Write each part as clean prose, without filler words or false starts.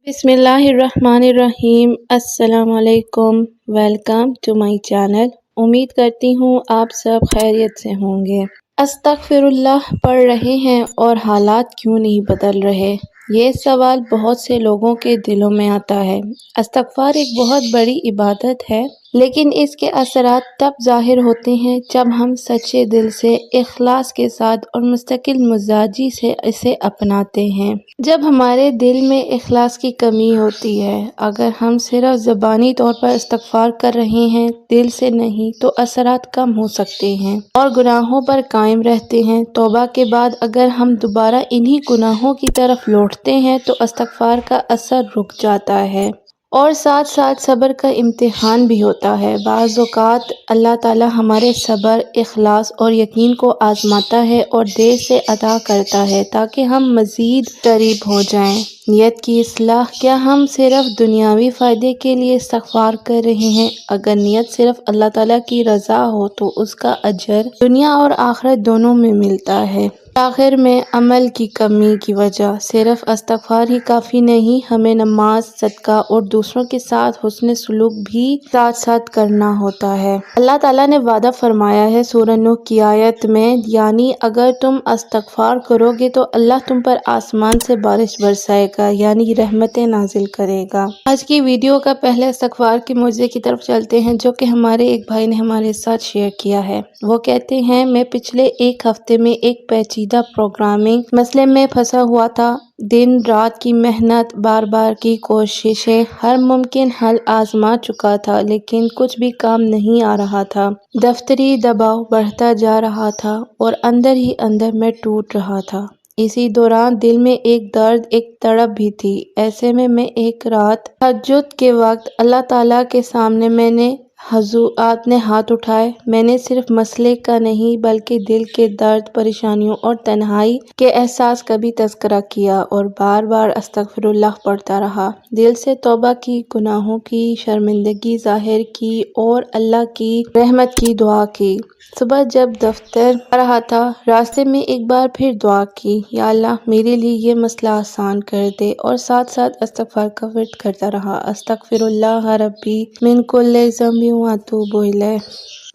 बिस्मिल्लाहिर्रहमानिर्रहीम। अस्सलाम वालेकुम। Welcome to my channel. उम्मीद करती हूँ आप सब खैरियत से होंगे। अस्तगफिरुल्लाह पढ़ रहे हैं और हालात क्यों नहीं बदल रहे? ये सवाल बहुत से लोगों के दिलों में आता है। इस्तग़फ़ार एक बहुत बड़ी इबादत है, लेकिन इसके असरात तब ज़ाहिर होते हैं जब हम सच्चे दिल से, इखलास के साथ और मुस्तकिल मिजाजी से इसे अपनाते हैं। जब हमारे दिल में इखलास की कमी होती है, अगर हम सिर्फ ज़बानी तौर पर इस्तग़फ़ार कर रहे हैं, दिल से नहीं, तो असरात कम हो सकते हैं और गुनाहों पर कायम रहते हैं। तौबा के बाद अगर हम दोबारा इन्हीं गुनाहों की तरफ लौटते हैं तो इस्तग़फ़ार का असर रुक जाता है और साथ साथ सब्र का इम्तिहान भी होता है। बाज़ औक़ात अल्लाह ताला हमारे सब्र, इखलास और यकीन को आज़माता है और देर से अता करता है ताकि हम मज़ीद करीब हो जाएं। नियत की इस्लाह, क्या हम सिर्फ दुनियावी फ़ायदे के लिए इस्तग़फ़ार कर रहे हैं? अगर नियत सिर्फ अल्लाह ताला की रज़ा हो तो उसका अजर दुनिया और आखिरत दोनों में मिलता है। आखिर में अमल की कमी की वजह सिर्फ इस्तग़फ़ार ही काफ़ी नहीं, हमें नमाज, सदका और दूसरों के साथ हुस्न सलूक भी साथ साथ करना होता है। अल्लाह ताला ने वादा फरमाया है सूरह नूह की आयत में, यानी अगर तुम इस्तग़फ़ार करोगे तो अल्लाह तुम पर आसमान से बारिश बरसाएगा, यानी रहमतें नाजिल करेगा। आज की वीडियो का पहले इस्तग़फ़ार के मौज़े की तरफ चलते हैं, जो कि हमारे एक भाई ने हमारे साथ शेयर किया है। वो कहते हैं, मैं पिछले एक हफ्ते में एक पेचीदा प्रोग्रामिंग मसले में फंसा हुआ था। दिन रात की मेहनत, बार बार की कोशिशें, हर मुमकिन हल आजमा चुका था, लेकिन कुछ भी काम नहीं आ रहा था। दफ्तरी दबाव बढ़ता जा रहा था और अंदर ही अंदर मैं टूट रहा था। इसी दौरान दिल में एक दर्द, एक तड़प भी थी। ऐसे में मैं एक रात तहज्जुद के वक्त अल्लाह ताला के सामने मैंने आपने हाथ उठाए। मैंने सिर्फ मसले का नहीं बल्कि दिल के दर्द, परेशानियों और तन्हाई के एहसास का भी तज़किरा किया और बार बार अस्तगफिरुल्लाह पढ़ता रहा। दिल से तौबा की, गुनाहों की शर्मिंदगी जाहिर की और अल्लाह की रहमत की दुआ की। सुबह जब दफ्तर आ रहा था, रास्ते में एक बार फिर दुआ की, या अल्लाह मेरे लिए ये मसला आसान कर दे, और साथ साथ इस्तग़फ़ार का विर्द करता रहा। अस्तगफिरुल्लाह रब्बी मिन कुल्लि ज़ंबिन व अतूबु इलैह।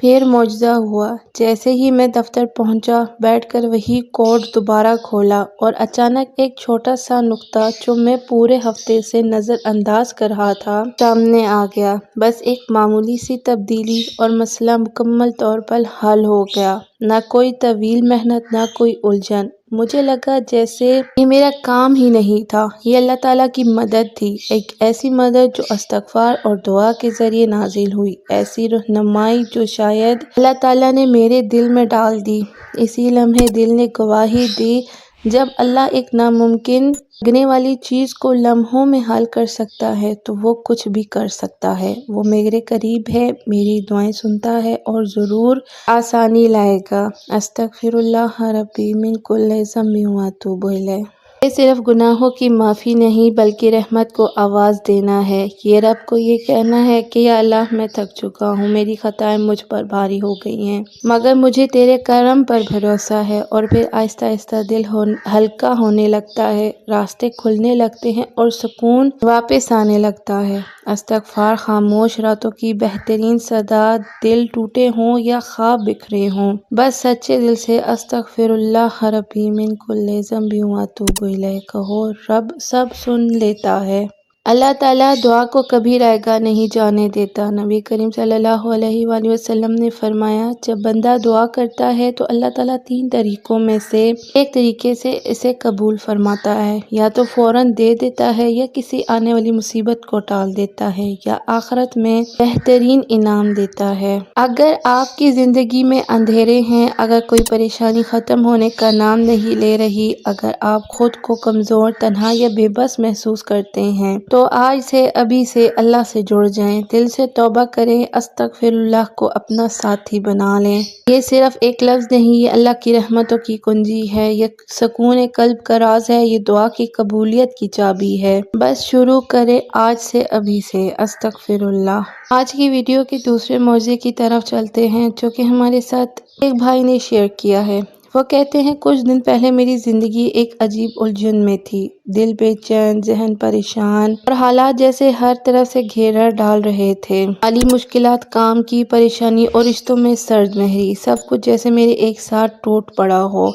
फिर मौजज़ा हुआ। जैसे ही मैं दफ्तर पहुंचा, बैठकर वही कोड दोबारा खोला और अचानक एक छोटा सा नुक्ता जो मैं पूरे हफ्ते से नज़रअंदाज कर रहा था, सामने आ गया। बस एक मामूली सी तब्दीली और मसला मुकम्मल तौर पर हल हो गया। ना कोई तवील मेहनत, ना कोई उलझन। मुझे लगा जैसे ये मेरा काम ही नहीं था, ये अल्लाह ताला की मदद थी। एक ऐसी मदद जो इस्तग़फ़ार और दुआ के ज़रिए नाजिल हुई, ऐसी रहनुमाई जो शायद अल्लाह ताला ने मेरे दिल में डाल दी। इसी लम्हे दिल ने गवाही दी, जब अल्लाह एक नामुमकिन लगने वाली चीज़ को लम्हों में हल कर सकता है तो वो कुछ भी कर सकता है। वो मेरे करीब है, मेरी दुआएं सुनता है और ज़रूर आसानी लाएगा। अस्तगफिरुल्लाह रब्बी मिन कुल्लि ज़ंबिन व अतूबु इलैह। ये सिर्फ गुनाहों की माफ़ी नहीं बल्कि रहमत को आवाज़ देना है। ये रब को ये कहना है कि या अल्लाह मैं थक चुका हूँ, मेरी खताएं मुझ पर भारी हो गई हैं, मगर मुझे तेरे करम पर भरोसा है। और फिर आहिस्ता आहिस्ता दिल हल्का होने लगता है, रास्ते खुलने लगते हैं और सुकून वापस आने लगता है। इस्तग़फ़ार खामोश रातों की बेहतरीन सदा, दिल टूटे हों या ख्वाब बिखरे हों, बस सच्चे दिल से अस्तगफिरुल्लाह रब्बी मिन कुल्लि ज़ंबिन व अतूबु इलैह कहो, रब सब सुन लेता है। अल्लाह ताला दुआ को कभी रायगा नहीं जाने देता। नबी करीम सल्लल्लाहु अलैहि वसल्लम ने फरमाया, जब बंदा दुआ करता है तो अल्लाह ताला 3 तरीकों में से एक तरीके से इसे कबूल फरमाता है। या तो फौरन दे देता है, या किसी आने वाली मुसीबत को टाल देता है, या आखिरत में बेहतरीन इनाम देता है। अगर आपकी ज़िंदगी में अंधेरे हैं, अगर कोई परेशानी ख़त्म होने का नाम नहीं ले रही, अगर आप खुद को कमज़ोर, तन्हा या बेबस महसूस करते हैं, तो आज से, अभी से अल्लाह से जुड़ जाएं, दिल से तौबा करें, अस्तगफिरुल्लाह को अपना साथी बना लें। ये सिर्फ एक लफ्ज़ नहीं, ये अल्लाह की रहमतों की कुंजी है, ये सुकून कल्ब का राज है, ये दुआ की कबूलियत की चाबी है। बस शुरू करें आज से, अभी से। अस्तगफिरुल्लाह। आज की वीडियो के दूसरे मौज़े की तरफ चलते हैं, जो कि हमारे साथ एक भाई ने शेयर किया है। وہ کہتے ہیں کچھ دن پہلے میری زندگی ایک عجیب الجھن میں تھی، دل بے چین، ذہن پریشان اور حالات جیسے ہر طرف سے گھیرا ڈال رہے تھے۔ مالی مشکلات، کام کی پریشانی اور رشتوں میں سرد مہری، سب کچھ جیسے میرے ایک ساتھ ٹوٹ پڑا ہو۔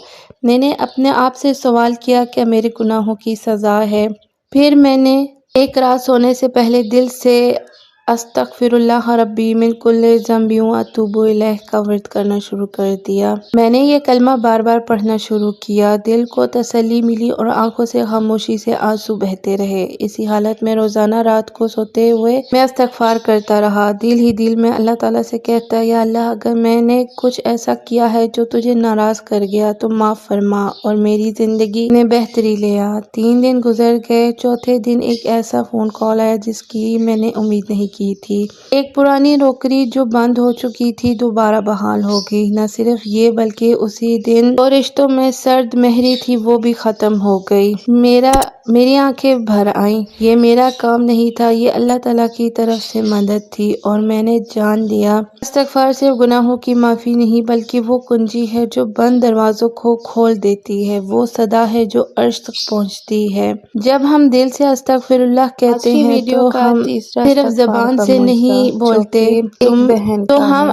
میں نے اپنے آپ سے سوال کیا، کیا میرے گناہوں کی سزا ہے؟ پھر میں نے ایک رات سونے سے پہلے دل سے استغفر اللہ ربی من کل ذنب و اتوب الیہ کا ورد کرنا شروع کر دیا۔ میں نے یہ کلمہ بار بار پڑھنا شروع کیا، دل کو تسلی ملی اور آنکھوں سے خاموشی سے آنسو بہتے رہے۔ اسی حالت میں روزانہ رات کو سوتے ہوئے میں استغفار کرتا رہا، دل ہی دل میں اللہ تعالیٰ سے کہتا، یا اللہ اگر میں نے کچھ ایسا کیا ہے جو تجھے ناراض کر گیا تو معاف فرما اور میری زندگی میں بہتری لے آ۔ 3 دن گزر گئے، چوتھے دن ایک ایسا فون کال آیا جس کی میں نے امید نہیں کی تھی۔ ایک پرانی نوکری جو بند ہو چکی تھی دوبارہ بحال ہو گئی۔ نہ صرف یہ بلکہ اسی دن جو رشتوں میں سرد مہری تھی وہ بھی ختم ہو گئی۔ میری آنکھیں بھر آئیں، یہ میرا کام نہیں تھا، یہ اللہ تعالیٰ کی طرف سے مدد تھی، اور میں نے جان لیا استغفار صرف گناہوں کی معافی نہیں بلکہ وہ کنجی ہے جو بند دروازوں کو کھول دیتی ہے، وہ صدا ہے جو عرش تک پہنچتی ہے۔ جب ہم دل سے استغفر اللہ کہتے ہیں تو ہم صرف زبان سے نہیں بولتے، تو ہم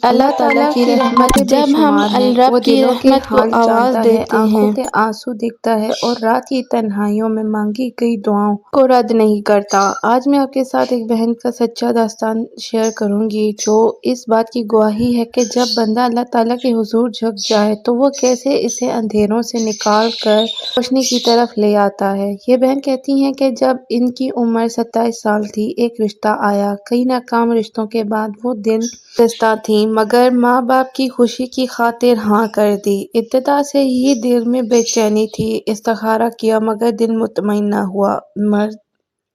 اللہ تعالیٰ کی رحمت، جب ہم رب کی رحمت کو آواز دیتے ہیں، آنکھوں کے آنسو دکھتا ہے اور رات کی تنہائیوں میں مانگی گئی دعاؤں کو رد نہیں کرتا۔ آج میں آپ کے ساتھ ایک بہن کا سچا داستان شیئر کروں گی جو اس بات کی گواہی ہے کہ جب بندہ اللہ تعالیٰ کے حضور جھک جائے تو وہ کیسے اسے اندھیروں سے نکال کر روشنی کی طرف لے آتا ہے۔ یہ بہن کہتی ہیں کہ جب ان کی عمر 27 سال تھی، ایک رشتہ آیا۔ کئی ناکام رشتوں کے بعد وہ دل شکستہ تھیں مگر ماں باپ کی خوشی کی خاطر ہاں کر دی۔ ابتدا سے ہی دل میں بے چینی تھی، استخارہ کیا مگر دل مطمئن نہ ہوا۔ مرد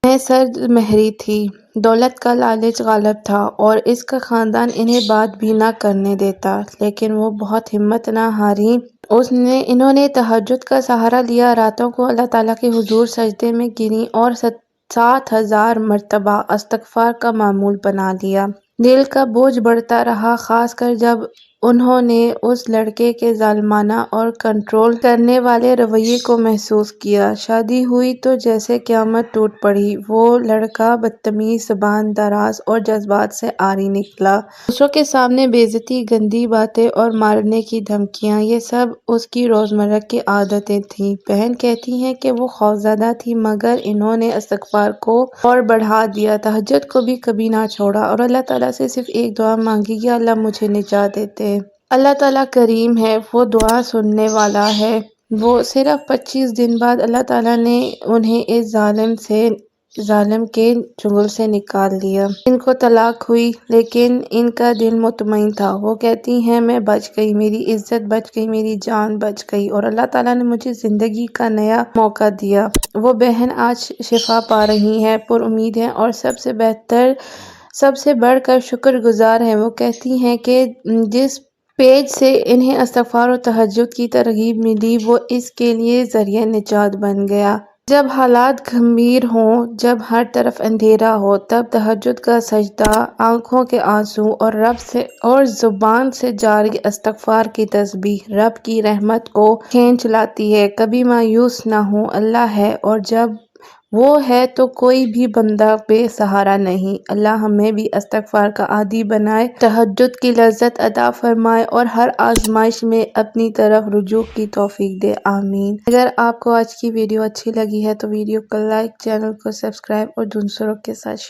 میں سرد مہری تھی، دولت کا لالچ غالب تھا اور اس کا خاندان انہیں بات بھی نہ کرنے دیتا، لیکن وہ بہت ہمت نہ ہاریں۔ انہوں نے تہجد کا سہارا لیا، راتوں کو اللہ تعالیٰ کے حضور سجدے میں گریں اور 7,000 مرتبہ استغفار کا معمول بنا لیا۔ دل کا بوجھ بڑھتا رہا، خاص کر جب انہوں نے اس لڑکے کے ظالمانہ اور کنٹرول کرنے والے رویے کو محسوس کیا۔ شادی ہوئی تو جیسے قیامت ٹوٹ پڑی۔ وہ لڑکا بدتمیز، زبان دراز اور جذبات سے عاری نکلا۔ دوسروں کے سامنے بے عزتی، گندی باتیں اور مارنے کی دھمکیاں، یہ سب اس کی روزمرہ کی عادتیں تھیں۔ بہن کہتی ہیں کہ وہ خوفزدہ تھی مگر انہوں نے استغفار کو اور بڑھا دیا، تہجد کو بھی کبھی نہ چھوڑا اور اللہ تعالیٰ سے صرف ایک دعا مانگی، یا اللہ مجھے نجات دے۔ اللہ تعالیٰ کریم ہے، وہ دعا سننے والا ہے۔ وہ صرف 25 دن بعد اللہ تعالیٰ نے انہیں اس ظالم کے چنگل سے نکال لیا۔ ان کو طلاق ہوئی لیکن ان کا دل مطمئن تھا۔ وہ کہتی ہیں میں بچ گئی، میری عزت بچ گئی، میری جان بچ گئی اور اللہ تعالیٰ نے مجھے زندگی کا نیا موقع دیا۔ وہ بہن آج شفا پا رہی ہیں، پر امید ہیں اور سب سے بڑھ کر شکر گزار ہیں۔ وہ کہتی ہیں کہ جس پیج سے انہیں استغفار و تہجد کی ترغیب ملی وہ اس کے لیے ذریعہ نجات بن گیا۔ جب حالات گھمیر ہوں، جب ہر طرف اندھیرا ہو، تب تہجد کا سجدہ، آنکھوں کے آنسو اور زبان سے جاری استغفار کی تسبیح رب کی رحمت کو کھینچ لاتی ہے۔ کبھی مایوس نہ ہوں، اللہ ہے اور جب وہ ہے تو کوئی بھی بندہ بے سہارا نہیں۔ اللہ ہمیں بھی استغفار کا عادی بنائے، تہجد کی لذت عطا فرمائے اور ہر آزمائش میں اپنی طرف رجوع کی توفیق دے، آمین۔ اگر آپ کو آج کی ویڈیو اچھی لگی ہے تو ویڈیو کو لائک، چینل کو سبسکرائب اور دوسروں کے ساتھ شیئر